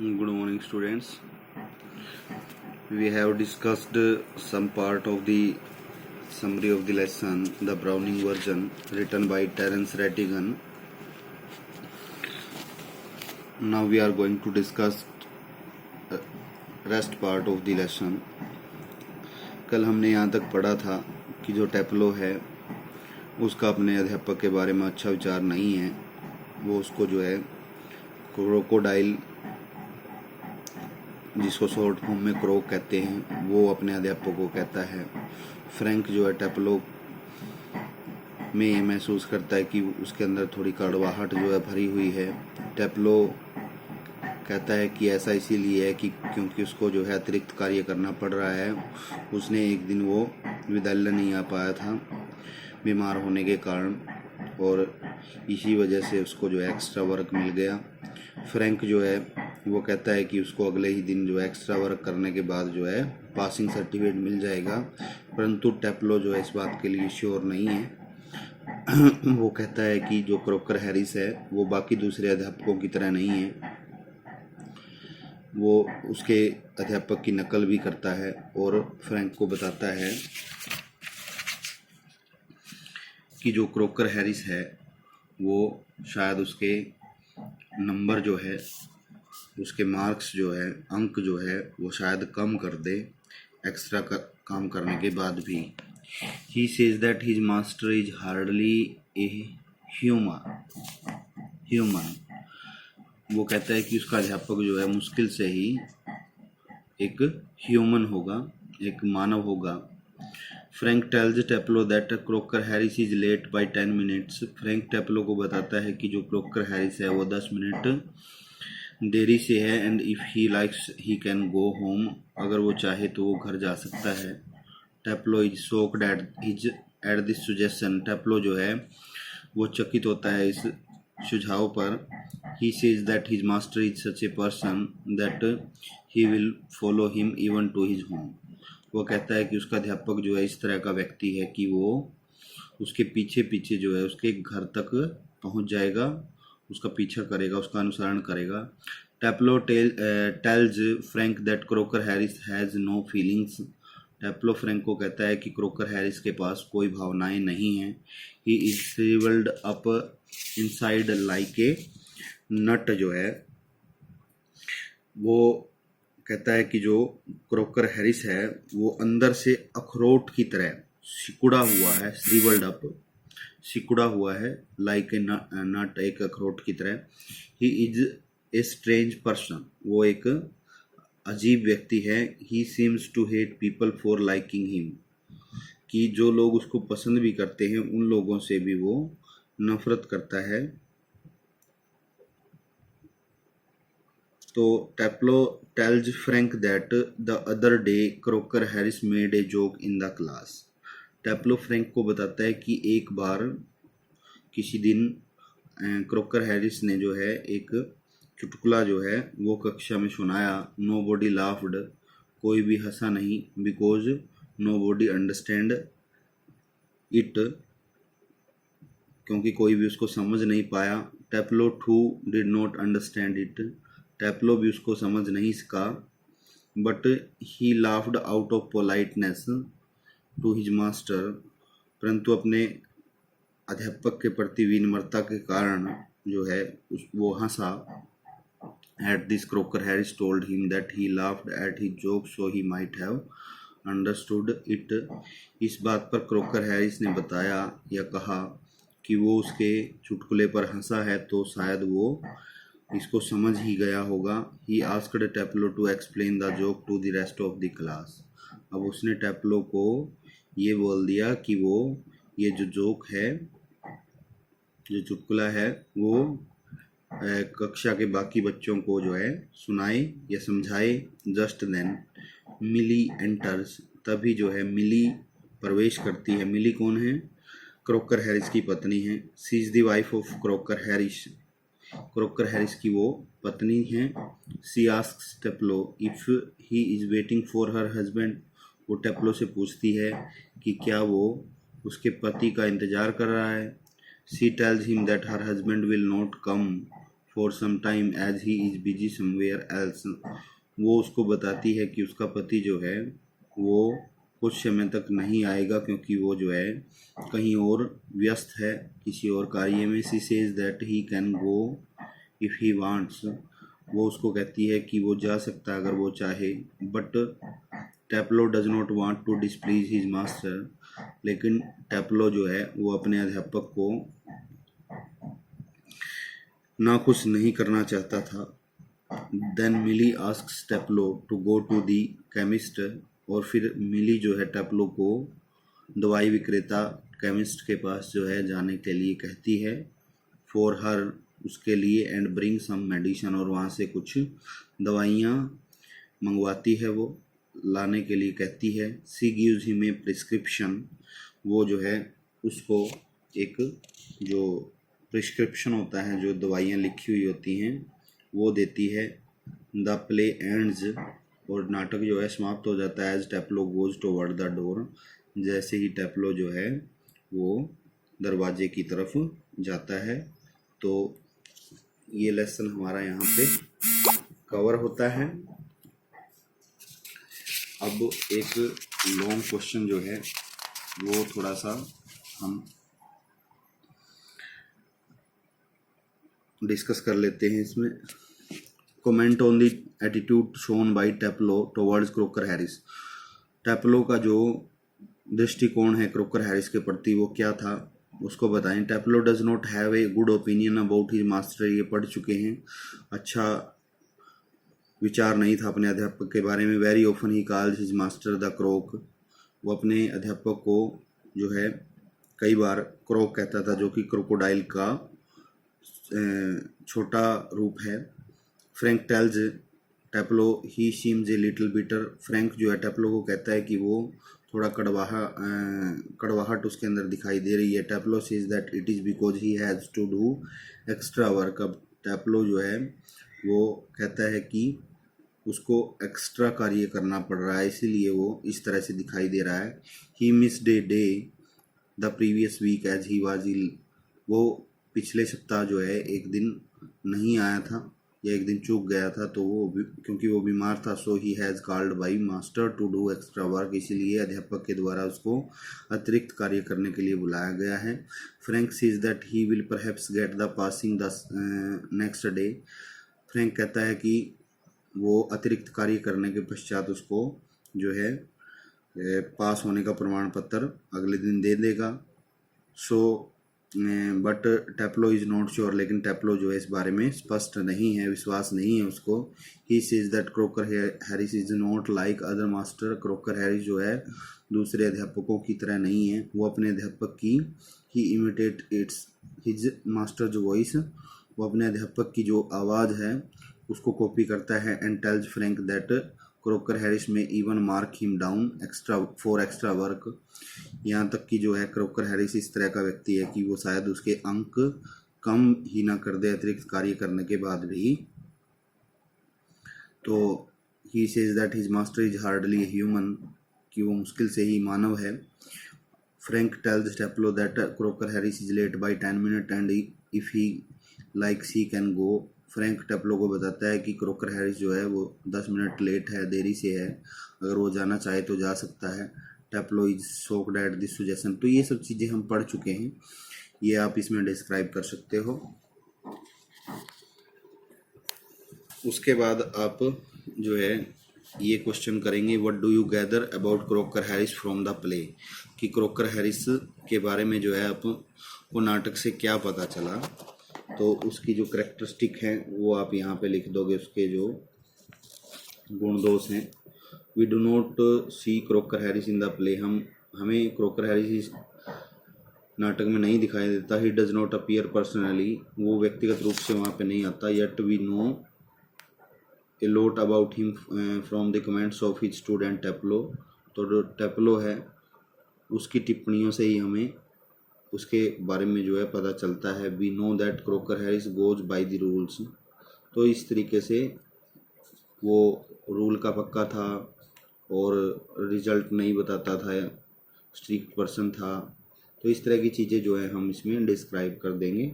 Good morning, students. We have discussed some part of the summary of the lesson, the Browning version, written by Terence Rattigan. Now we are going to discuss rest part of the lesson. कल हमने यहाँ तक पढ़ा था कि जो टेप्लो है उसका अपने अध्यापक के बारे में अच्छा विचार नहीं है। वो उसको जो है क्रोकोडाइल, जिसको शॉर्ट फॉर्म में क्रोक कहते हैं, वो अपने अध्यापक को कहता है। फ्रैंक जो है टेप्लो में ये महसूस करता है कि उसके अंदर थोड़ी कड़वाहट जो है भरी हुई है। टेप्लो कहता है कि ऐसा इसीलिए है कि क्योंकि उसको जो है अतिरिक्त कार्य करना पड़ रहा है। उसने एक दिन वो विद्यालय नहीं आ पाया था बीमार होने के कारण, और इसी वजह से उसको जो है एक्स्ट्रा वर्क मिल गया। फ्रैंक जो है वो कहता है कि उसको अगले ही दिन जो है एक्स्ट्रा वर्क करने के बाद जो है पासिंग सर्टिफिकेट मिल जाएगा, परंतु टेप्लो जो है इस बात के लिए श्योर नहीं है। वो कहता है कि जो क्रोकर हैरिस है वो बाकी दूसरे अध्यापकों की तरह नहीं है। वो उसके अध्यापक की नकल भी करता है और फ्रैंक को बताता है कि जो क्रोकर हैरिस है वो शायद उसके नंबर जो है, उसके मार्क्स जो है, अंक जो है वो शायद कम कर दे एक्स्ट्रा काम करने के बाद भी। ही says that his master is hardly a human. वो कहता है कि उसका अध्यापक जो है मुश्किल से ही एक ह्यूमन होगा, एक मानव होगा। Frank tells Taplow that croaker Harris is late by 10 minutes. Frank Taplow को बताता है कि जो क्रोकर हैरिस है वो 10 मिनट देरी से है, and if he likes he can go home. अगर वो चाहे तो वो घर जा सकता है। Taplow is shocked at this suggestion. Taplow जो है वो चकित होता है इस सुझाव पर। He says that his master is such a person that he will follow him even to his home. वो कहता है कि उसका अध्यापक जो है इस तरह का व्यक्ति है कि वो उसके पीछे पीछे जो है उसके घर तक पहुंच जाएगा, उसका पीछा करेगा, उसका अनुसरण करेगा। Taplow tells Frank that croaker Harris has no feelings. Taplow Frank को कहता है कि क्रोकर हैरिस के पास कोई भावनाएं नहीं हैं। He is shrivelled up inside like a nut. जो है वो कहता है कि जो क्रोकर हैरिस है वो अंदर से अखरोट की तरह सिकुड़ा हुआ है, श्रिवल्ड अप, सिकुड़ा हुआ है, लाइक ए नट, एक अखरोट की तरह। He is a strange person. वो एक अजीब व्यक्ति है। He seems to hate people for liking him. कि जो लोग उसको पसंद भी करते हैं उन लोगों से भी वो नफरत करता है। तो Taplow tells Frank that the other day Crocker Harris made a joke in the class. Taplow Frank को बताता है कि एक बार किसी दिन क्रोकर हैरिस ने जो है एक चुटकुला जो है वो कक्षा में सुनाया। नो बॉडी लाफ्ड, कोई भी हंसा नहीं, because nobody understand it, क्योंकि कोई भी उसको समझ नहीं पाया। Taplow too did not understand it, Taplow भी उसको समझ नहीं सका। But he laughed out of politeness to his master, परंतु अपने अध्यापक के प्रति विनम्रता के कारण जो है वो हंसा। At this Crocker Harris told him that he laughed at his joke so he might have understood it. इस बात पर क्रोकर हैरिस ने बताया या कहा कि वो उसके चुटकुले पर हंसा है तो शायद वो इसको समझ ही गया होगा। He asked Taplow to explain the joke to the rest of the class. अब उसने टेप्लो को ये बोल दिया कि वो ये जो जोक है, जो चुटकुला है, वो कक्षा के बाकी बच्चों को जो है सुनाए या समझाए। जस्ट देन मिली एंटर्स, तभी जो है मिली प्रवेश करती है। मिली कौन है? क्रोकर हैरिस की पत्नी है। She is the wife of Crocker Harris, Crocker Harris की वो पत्नी है। She asks Taplow if he is waiting for her husband. वो टेप्लो से पूछती है कि क्या वो उसके पति का इंतजार कर रहा है। She tells him that her husband will not come for some time as he is busy somewhere else. वो उसको बताती है कि उसका पति जो है वो कुछ समय तक नहीं आएगा क्योंकि वो जो है कहीं और व्यस्त है किसी और कार्य में। She says that he can go if he wants. वो उसको कहती है कि वो जा सकता है अगर वो चाहे। But Taplow does not want to displease his master. लेकिन टेप्लो जो है वो अपने अध्यापक को नाखुश नहीं करना चाहता था। Then Millie asks Taplow to go to the chemist. और फिर मिली जो है टेप्लो को दवाई विक्रेता केमिस्ट के पास जो है जाने के लिए कहती है। फॉर हर उसके लिए एंड ब्रिंग सम मेडिसिन। और वहाँ से कुछ दवाइयाँ मंगवाती है, वो लाने के लिए कहती है। सी गिव्स हिम ए प्रिस्क्रिप्शन। वो जो है उसको एक जो प्रिस्क्रिप्शन होता है, जो दवाइयाँ लिखी हुई होती हैं, वो देती है। The play ends. और नाटक जो है समाप्त हो जाता है। As Taplow goes toward the door. जैसे ही टेप्लो जो है वो दरवाजे की तरफ जाता है। तो ये लेसन हमारा यहाँ पे कवर होता है। अब एक लॉन्ग क्वेश्चन जो है वो थोड़ा सा हम डिस्कस कर लेते हैं इसमें। Comment on the attitude shown by Taplow towards Crocker Harris. Taplow का जो दृष्टिकोण है क्रोकर हैरिस के प्रति वो क्या था उसको बताएं। Taplow does not have a good opinion about his master. ये पढ़ चुके हैं। अच्छा विचार नहीं था अपने अध्यापक के बारे में। Very often he called his master the crook. वो अपने अध्यापक को जो है कई बार क्रोक कहता था, जो कि क्रोकोडाइल का छोटा रूप है। Frank tells Taplow he seems a little bitter. Frank जो है टेप्लो को कहता है कि वो थोड़ा कड़वाहट उसके अंदर दिखाई दे रही है। Taplow says that it is because he has to do extra work. अब टेप्लो जो है वो कहता है कि उसको एक्स्ट्रा कार्य करना पड़ रहा है, इसीलिए वो इस तरह से दिखाई दे रहा है। He missed a day the previous week as he was ill. वो पिछले सप्ताह जो है एक दिन नहीं आया था या एक दिन चूक गया था, तो वो क्योंकि वो बीमार था। So he has called by master to do extra work. इसीलिए अध्यापक के द्वारा उसको अतिरिक्त कार्य करने के लिए बुलाया गया है। Frank says that he will perhaps get the passing the next day. Frank कहता है कि वो अतिरिक्त कार्य करने के पश्चात उसको जो है पास होने का प्रमाण पत्र अगले दिन दे देगा। So but Taplow is not sure. लेकिन टेप्लो जो है इस बारे में स्पष्ट नहीं है, विश्वास नहीं है उसको। ही says that croaker Harris is not like other master. Croaker Harris जो है दूसरे अध्यापकों की तरह नहीं है। वो अपने अध्यापक की ही इमिटेट इट्स हिज मास्टर जो वॉइस, वो अपने अध्यापक की जो आवाज़ है उसको कॉपी करता है। And tells Frank that croaker Harris may even mark him down extra work. यहाँ तक कि जो है क्रोकर हैरिस इस तरह का व्यक्ति है कि वो शायद उसके अंक कम ही ना कर दे अतिरिक्त कार्य करने के बाद भी। तो he says that his master is hardly human, कि वो मुश्किल से ही मानव है। Frank tells Taplow that croaker Harris is late by 10 minute and if he likes he can go. Frank Taplow को बताता है कि क्रोकर हैरिस जो है वो 10 मिनट लेट है, देरी से है, अगर वो जाना चाहे तो जा सकता है। Taplow is shocked at this suggestion. तो ये सब चीज़ें हम पढ़ चुके हैं, ये आप इसमें डिस्क्राइब कर सकते हो। उसके बाद आप जो है ये क्वेश्चन करेंगे, what do you gather about croaker Harris from the play. कि क्रोकर हैरिस के बारे में जो है आपको नाटक से क्या पता चला। तो उसकी जो करेक्टरिस्टिक हैं वो आप यहाँ पे लिख दोगे, उसके जो गुण दोष हैं। We do not see Crocker Harris in the play. हमें क्रोकर हैरिस नाटक में नहीं दिखाई देता। He does not appear personally. वो व्यक्तिगत रूप से वहाँ पे नहीं आता। Yet we know a lot about him from the comments of his student Taplow. तो जो टेप्लो है उसकी टिप्पणियों से ही हमें उसके बारे में जो है पता चलता है। We know that croaker Harris goes by the rules. तो इस तरीके से वो रूल का पक्का था और रिजल्ट नहीं बताता था, स्ट्रिक्ट पर्सन था। तो इस तरह की चीज़ें जो है हम इसमें डिस्क्राइब कर देंगे।